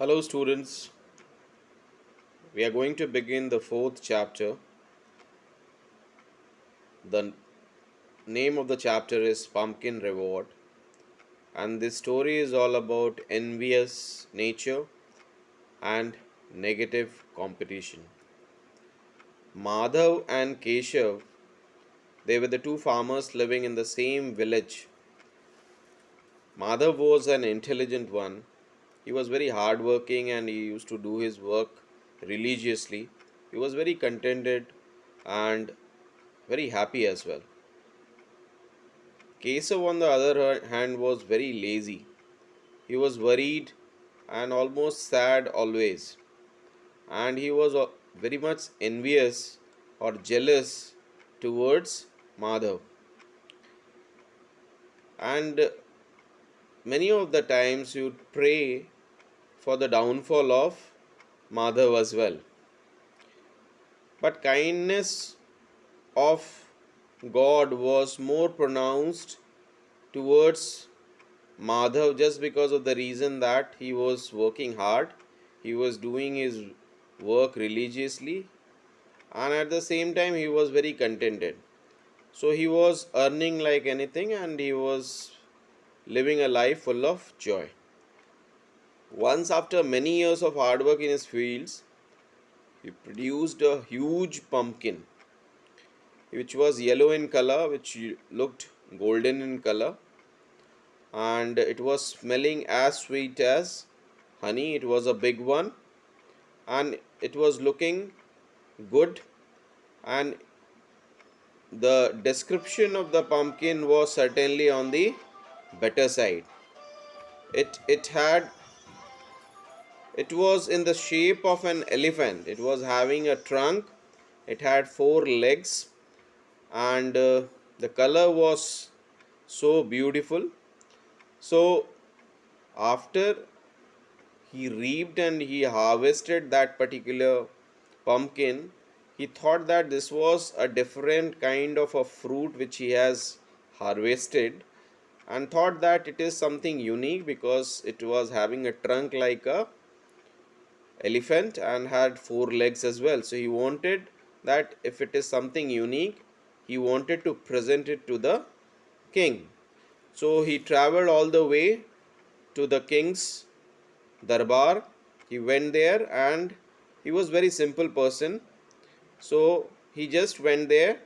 Hello, students. We are going to begin the fourth chapter. The name of the chapter is Pumpkin Reward, and this story is all about envious nature and negative competition. Madhav and Keshav, they were the two farmers living in the same village. Madhav was an intelligent one. He was very hardworking and he used to do his work religiously. He was very contented and very happy as well. Kesav, on the other hand, was very lazy. He was worried and almost sad always, and he was very much envious or jealous towards Madhav. And many of the times you'd pray for the downfall of Madhav as well. But kindness of God was more pronounced towards Madhav just because of the reason that he was working hard, he was doing his work religiously, and at the same time he was very contented. So he was earning like anything and he was living a life full of joy. Once, after many years of hard work in his fields, he produced a huge pumpkin which was yellow in color, which looked golden in color, and it was smelling as sweet as honey. It was a big one and it was looking good, and the description of the pumpkin was certainly on the better side. It was in the shape of an elephant. It was having a trunk, it had four legs, and the color was so beautiful. So after he reaped and he harvested that particular pumpkin, he thought that this was a different kind of a fruit which he has harvested, and thought that it is something unique because it was having a trunk like a elephant and had four legs as well. So he wanted that if it is something unique, he wanted to present it to the king. So he traveled all the way to the king's darbar. He went there and he was very simple person. So he just went there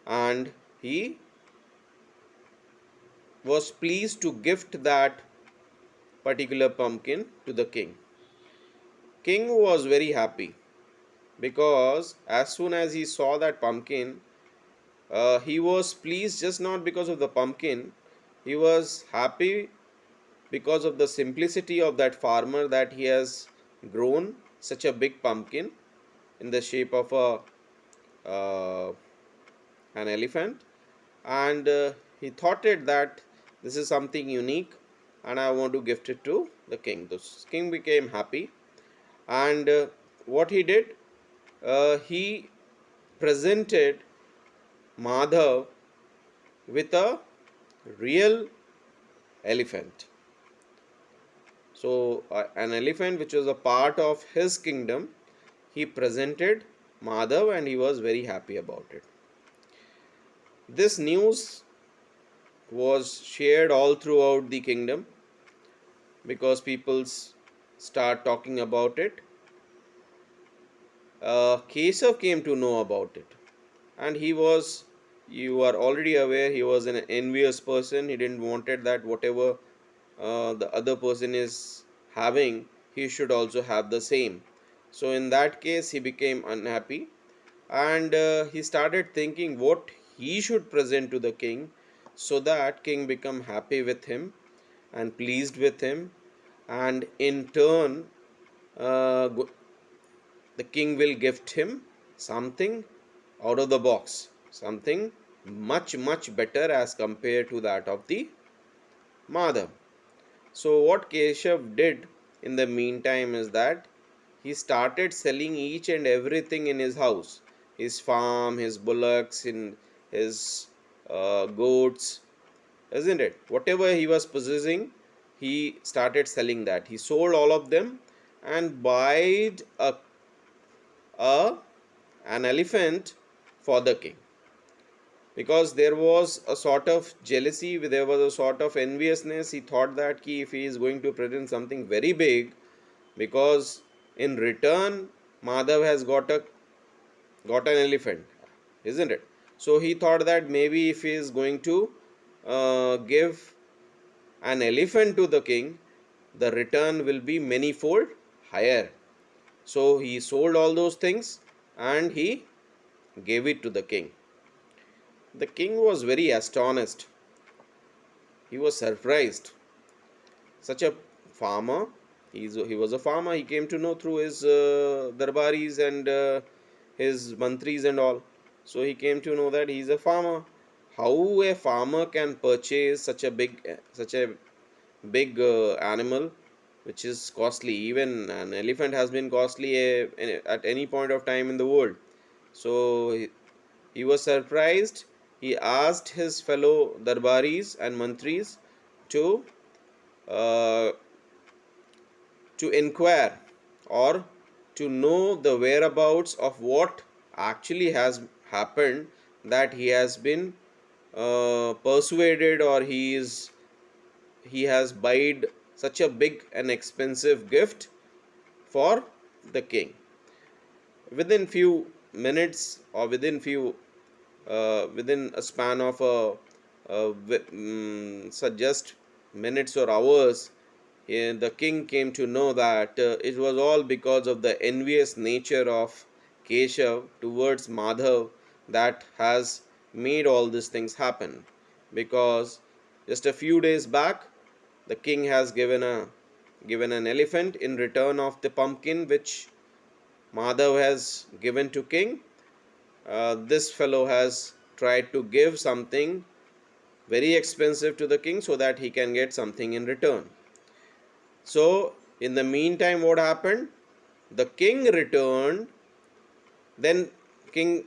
and he was pleased to gift that particular pumpkin to the king. King was very happy because as soon as he saw that pumpkin, he was pleased just not because of the pumpkin. He was happy because of the simplicity of that farmer, that he has grown such a big pumpkin in the shape of an elephant, and he thought it that this is something unique and I want to gift it to the king. The king became happy, and what he did, he presented Madhav with a real elephant. So an elephant which was a part of his kingdom, he presented Madhav and he was very happy about it. This news was shared all throughout the kingdom because start talking about it. Kesav came to know about it, and you are already aware, he was an envious person. He didn't wanted that whatever the other person is having, he should also have the same. So in that case he became unhappy, and he started thinking what he should present to the king so that king become happy with him and pleased with him, and in turn uh, the king will gift him something out of the box, something much better as compared to that of the Madhav. So what Keshav did in the meantime is that he started selling each and everything in his house, his farm, his bullocks, in his goats, isn't it? Whatever he was possessing, he started selling that. He sold all of them, and buyed a an elephant for the king, because there was a sort of jealousy, there was a sort of enviousness. He thought that if he is going to present something very big, because in return Madhav has got an elephant, isn't it? So he thought that maybe if he is going to give an elephant to the king, the return will be many-fold higher. So he sold all those things and he gave it to the king. The king was very astonished. He was surprised. Such a farmer, he was a farmer, he came to know through his darbaris and his mantris and all. So he came to know that he's a farmer. How a farmer can purchase such a big animal which is costly? Even an elephant has been costly at any point of time in the world. So he was surprised. He asked his fellow darbaris and mantris to uh, inquire or to know the whereabouts of what actually has happened, that he has been persuaded, or he has buyed such a big and expensive gift for the king. Within few minutes, or within a span of suggest minutes or hours, the king came to know that it was all because of the envious nature of Keshav towards Madhav that has made all these things happen. Because just a few days back, the king has given an elephant in return of the pumpkin which Madhav has given to king. This fellow has tried to give something very expensive to the king so that he can get something in return. So in the meantime, what happened? The king returned. Then king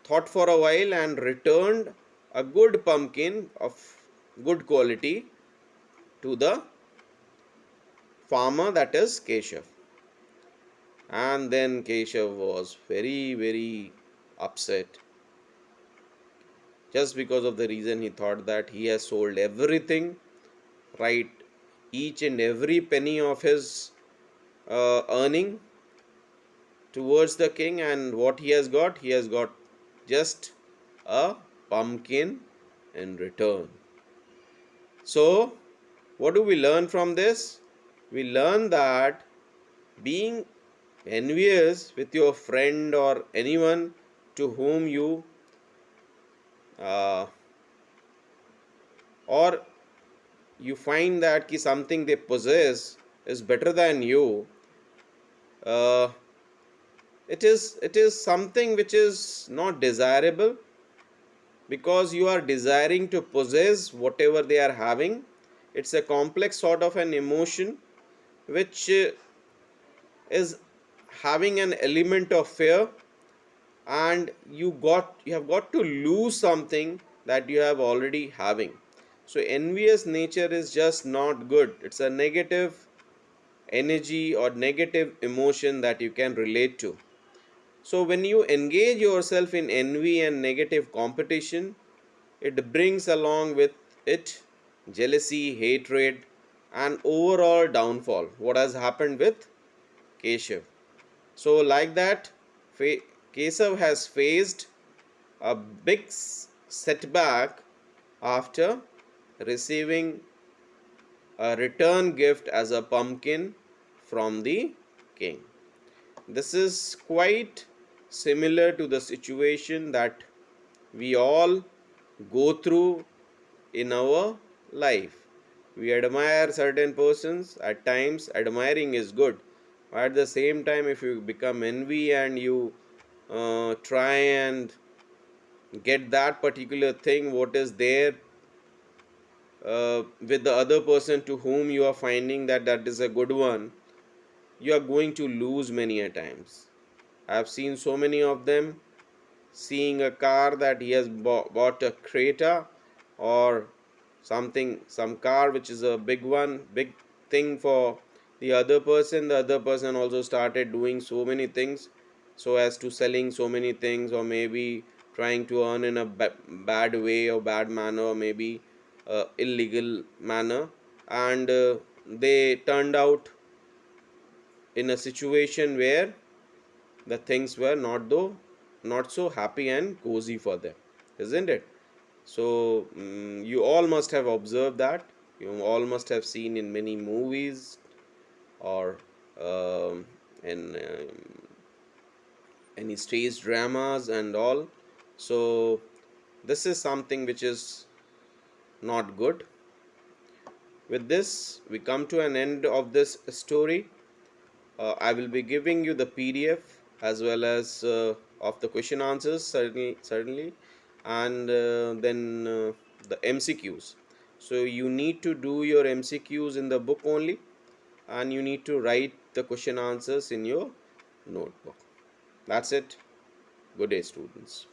thought for a while and returned a good pumpkin of good quality to the farmer, that is Keshav. And then Keshav was very upset, just because of the reason he thought that he has sold everything, right, each and every penny of his earning towards the king, and what he has got just a pumpkin in return. So what do we learn from this? We learn that being envious with your friend or anyone to whom you uh, or you find that something they possess is better than you, uh, it is something which is not desirable, because you are desiring to possess whatever they are having. It's a complex sort of an emotion which is having an element of fear, and you have got to lose something that you have already having. So envious nature is just not good. It's a negative energy or negative emotion that you can relate to. So when you engage yourself in envy and negative competition, it brings along with it jealousy, hatred, and overall downfall. What has happened with Keshav? So like that, Keshav has faced a big setback after receiving a return gift as a pumpkin from the king. This is quite similar to the situation that we all go through in our life. We admire certain persons. At times, admiring is good. But at the same time, if you become envy and you try and get that particular thing, what is there with the other person to whom you are finding that that is a good one, you are going to lose many a times. I have seen so many of them seeing a car that he has bought a Creta or something, some car which is a big one, big thing for the other person also started doing so many things, so as to selling so many things, or maybe trying to earn in a bad way or bad manner, or maybe illegal manner, and they turned out in a situation where the things were not so happy and cozy for them, isn't it? So you all must have observed that, you all must have seen in many movies, or in any stage dramas and all. So this is something which is not good. With this, we come to an end of this story. I will be giving you the PDF as well as of the question answers, certainly, and then the MCQs. So you need to do your MCQs in the book only, and you need to write the question answers in your notebook. That's it. Good day, students.